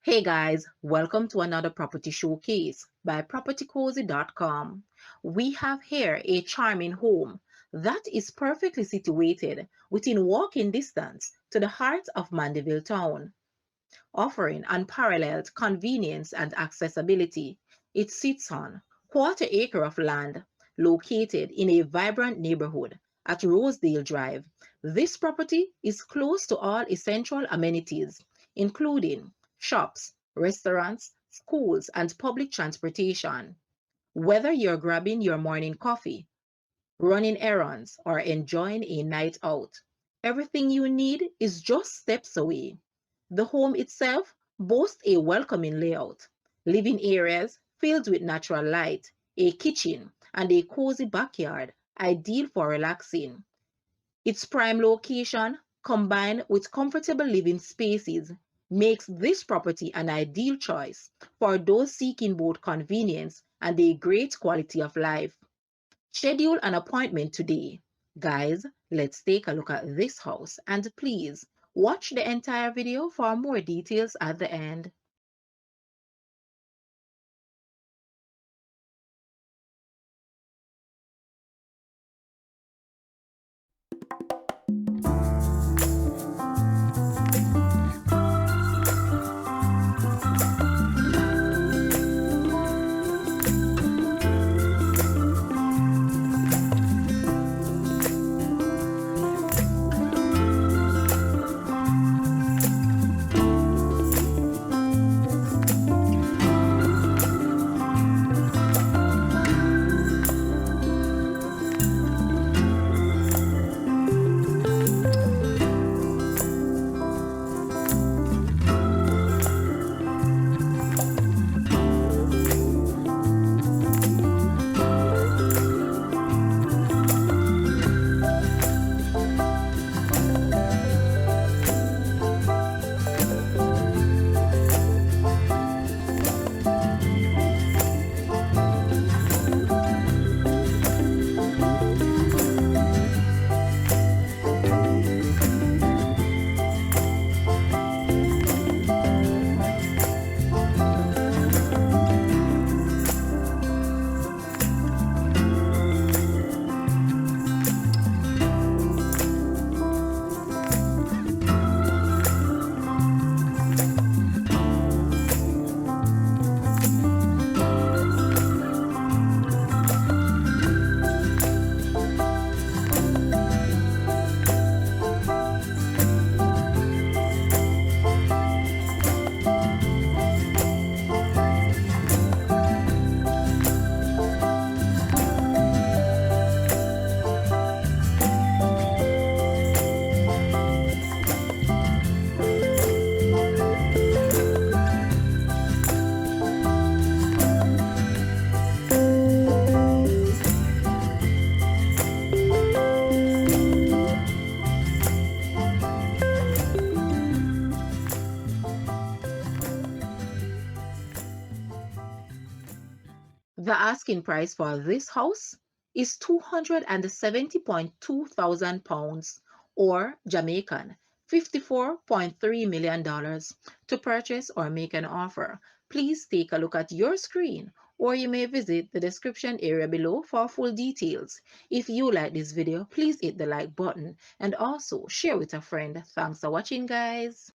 Hey guys, welcome to another property showcase by propertycozy.com. We have here a charming home that is perfectly situated within walking distance to the heart of Mandeville town, offering unparalleled convenience and accessibility. It sits on quarter acre of land located in a vibrant neighborhood at Rosedale Drive. This property is close to all essential amenities, including shops, restaurants, schools, and public transportation. Whether you're grabbing your morning coffee, running errands, or enjoying a night out, everything you need is just steps away. The home itself boasts a welcoming layout, living areas filled with natural light, a kitchen, and a cozy backyard ideal for relaxing. Its prime location, combined with comfortable living spaces, makes this property an ideal choice for those seeking both convenience and a great quality of life. Schedule an appointment today. Guys, let's take a look at this house and please watch the entire video for more details at the end. The asking price for this house is 270.2 thousand pounds or Jamaican $54.3 million. To purchase or make an offer, please take a look at your screen or you may visit the description area below for full details. If you like this video, please hit the like button and also share with a friend. Thanks for watching, guys.